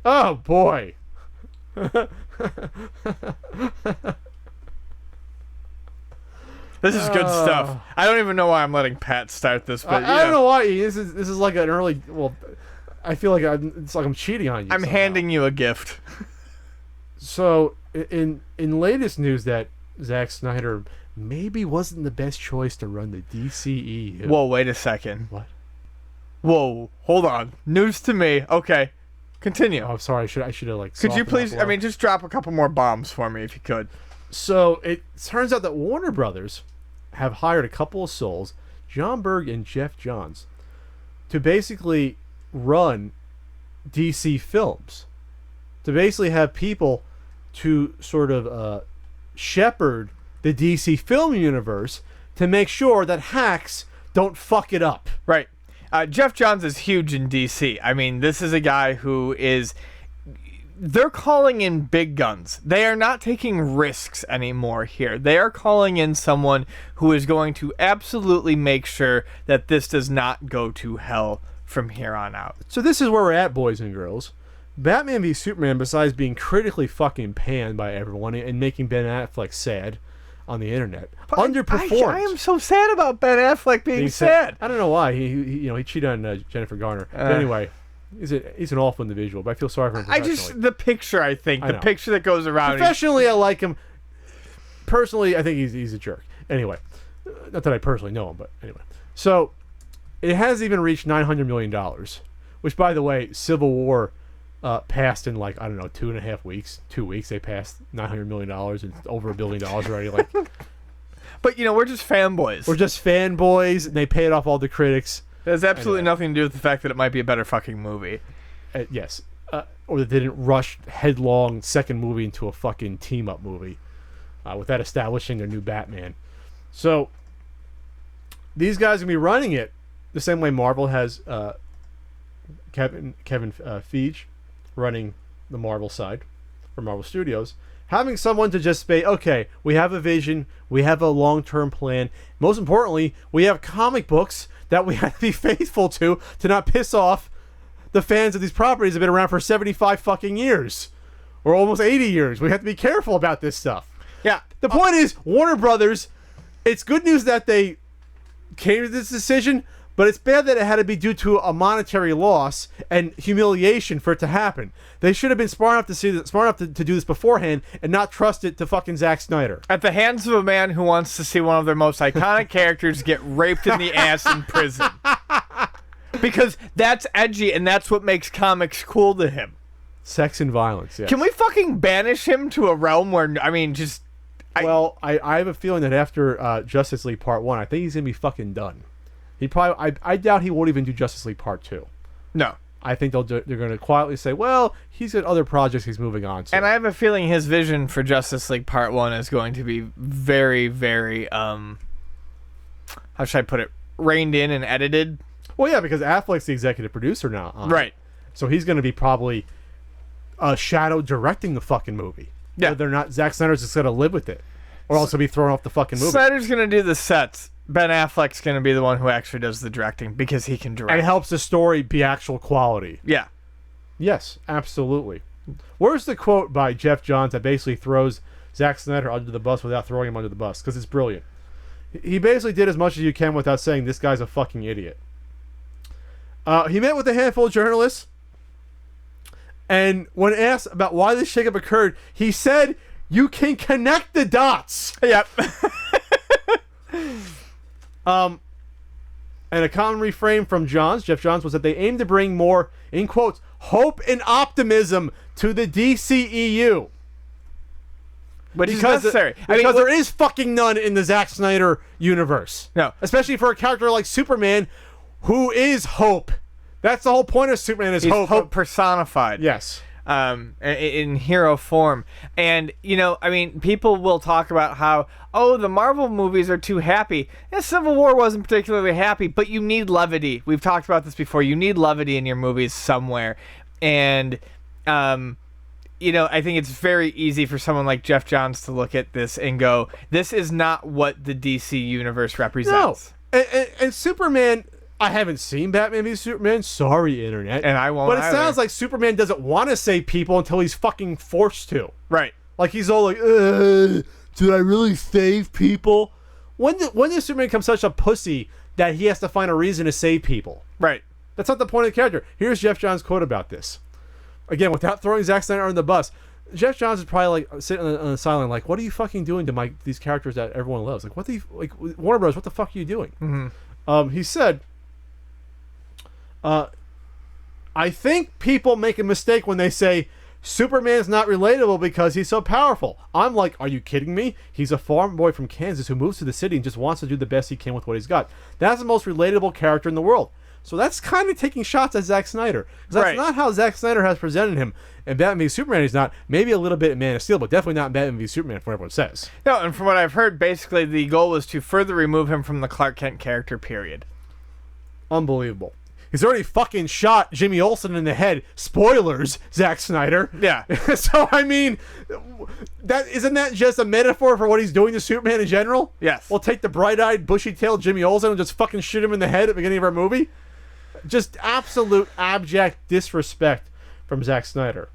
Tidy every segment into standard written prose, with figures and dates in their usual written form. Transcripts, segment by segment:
Oh, boy. This is good stuff. I don't even know why I'm letting Pat start this, but I don't know why. This is like an early... Well, I feel like it's like I'm cheating on you. I'm handing you a gift. So, in latest news that Zack Snyder maybe wasn't the best choice to run the DCEU. Whoa, wait a second. What? Whoa, hold on. News to me. Okay, continue. Oh, sorry. I should have like... Could you please... I mean, just drop a couple more bombs for me if you could. So, it turns out that Warner Brothers have hired a couple of souls, John Berg and Geoff Johns, to basically run DC films. To basically have people to sort of shepherd the DC film universe to make sure that hacks don't fuck it up. Right. Geoff Johns is huge in DC. I mean, this is a guy who is... They're calling in big guns. They are not taking risks anymore here. They are calling in someone who is going to absolutely make sure that this does not go to hell from here on out. So this is where we're at, boys and girls. Batman v Superman, besides being critically fucking panned by everyone and making Ben Affleck sad on the internet, underperformed. I am so sad about Ben Affleck being sad. I don't know why. He cheated on Jennifer Garner. But anyway... He's an awful individual, but I feel sorry for him professionally. The picture, I think. The picture that goes around. Professionally, I like him. Personally, I think he's a jerk. Anyway, not that I personally know him, but anyway. So, it has even reached $900 million, which, by the way, Civil War passed in, like, I don't know, 2.5 weeks. 2 weeks, they passed $900 million and over $1 billion already. Like, but, we're just fanboys. We're just fanboys, and they paid off all the critics. It has absolutely nothing to do with the fact that it might be a better fucking movie. Yes. Or that they didn't rush headlong second movie into a fucking team-up movie without establishing their new Batman. So, these guys are going to be running it the same way Marvel has Kevin Feige running the Marvel side for Marvel Studios. Having someone to just say, okay, we have a vision, we have a long-term plan. Most importantly, we have comic books that we have to be faithful to not piss off the fans of these properties that have been around for 75 fucking years. Or almost 80 years. We have to be careful about this stuff. Yeah. The point is, Warner Brothers, it's good news that they came to this decision, but it's bad that it had to be due to a monetary loss and humiliation for it to happen. They should have been smart enough to do this beforehand and not trust it to fucking Zack Snyder. At the hands of a man who wants to see one of their most iconic characters get raped in the ass in prison. Because that's edgy and that's what makes comics cool to him. Sex and violence, yes. Can we fucking banish him to a realm where, I have a feeling that after Justice League Part 1, I think he's going to be fucking done. He probably, I doubt he won't even do Justice League Part 2. No. I think they're going to quietly say, well, he's got other projects he's moving on to. And I have a feeling his vision for Justice League Part 1 is going to be very, very, how should I put it, reined in and edited. Well, yeah, because Affleck's the executive producer now. Right. So he's going to be probably shadow directing the fucking movie. Yeah. Whether or not Zack Snyder's just going to live with it. Or else he'll be thrown off the fucking movie. Snyder's going to do the sets. Ben Affleck's going to be the one who actually does the directing because he can direct. And helps the story be actual quality. Yeah. Yes, absolutely. Where's the quote by Geoff Johns that basically throws Zack Snyder under the bus without throwing him under the bus? Because it's brilliant. He basically did as much as you can without saying this guy's a fucking idiot. He met with a handful of journalists. And when asked about why this shakeup occurred, he said, you can connect the dots. Yep. And a common refrain from Geoff Johns, was that they aim to bring more, in quotes, hope and optimism to the DCEU. Which is necessary. Because there is fucking none in the Zack Snyder universe. No. Especially for a character like Superman, who is hope. That's the whole point of Superman, is He's hope. Hope personified. Yes. In hero form. And, people will talk about how, the Marvel movies are too happy. Yeah, Civil War wasn't particularly happy, but you need levity. We've talked about this before. You need levity in your movies somewhere. And, I think it's very easy for someone like Geoff Johns to look at this and go, this is not what the DC universe represents. No. And Superman, I haven't seen Batman v Superman. Sorry, internet. And I won't But it either. sounds like Superman doesn't want to save people until he's fucking forced to. Right. Like he's all like, did I really save people? When did Superman become such a pussy that he has to find a reason to save people? Right. That's not the point of the character. Here's Geoff Johns' quote about this. Again, without throwing Zack Snyder on the bus, Geoff Johns is probably like sitting on the sideline, like, "What are you fucking doing to these characters that everyone loves? Like, what do you like, Warner Bros? What the fuck are you doing?" Mm-hmm. He said, "I think people make a mistake when they say Superman's not relatable because he's so powerful. I'm like, are you kidding me? He's a farm boy from Kansas who moves to the city and just wants to do the best he can with what he's got. That's the most relatable character in the world." So that's kind of taking shots at Zack Snyder. 'Cause that's not how Zack Snyder has presented him. And Batman v Superman, he's not. Maybe a little bit in Man of Steel, but definitely not in Batman v Superman, from what everyone says. No, and from what I've heard, basically the goal was to further remove him from the Clark Kent character, period. Unbelievable. He's already fucking shot Jimmy Olsen in the head. Spoilers, Zack Snyder. Yeah. So, I mean, isn't that just a metaphor for what he's doing to Superman in general? Yes. We'll take the bright-eyed, bushy-tailed Jimmy Olsen and just fucking shoot him in the head at the beginning of our movie? Just absolute abject disrespect from Zack Snyder.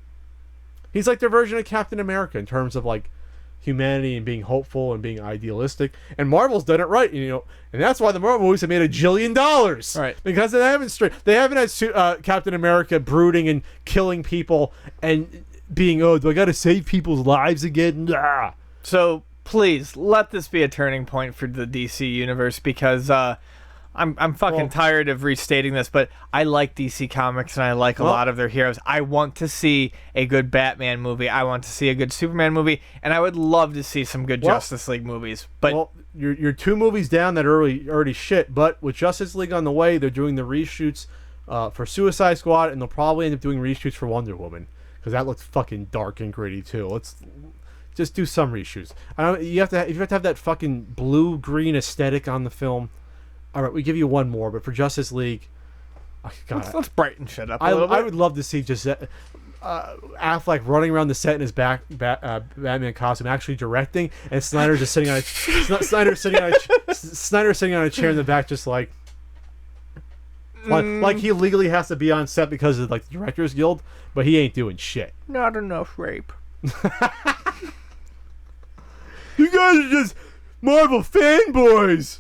He's like their version of Captain America in terms of like humanity and being hopeful and being idealistic. And Marvel's done it right, and that's why the Marvel movies have made $1 jillion. Right. Because they haven't had Captain America brooding and killing people and being, do I got to save people's lives again? Nah. So please let this be a turning point for the DC universe, because I'm fucking tired of restating this, but I like DC Comics and I like a lot of their heroes. I want to see a good Batman movie. I want to see a good Superman movie, and I would love to see some good Justice League movies. But you're 2 movies down that are already shit. But with Justice League on the way, they're doing the reshoots for Suicide Squad, and they'll probably end up doing reshoots for Wonder Woman, because that looks fucking dark and gritty too. Let's just do some reshoots. You have to have that fucking blue-green aesthetic on the film. All right, we give you one more, but for Justice League, let's brighten shit up a little bit. I would love to see just Affleck running around the set in his Batman costume, actually directing, and Snyder just sitting on Snyder sitting on a chair in the back, just like he legally has to be on set because of like the Directors Guild, but he ain't doing shit. Not enough rape. You guys are just Marvel fanboys.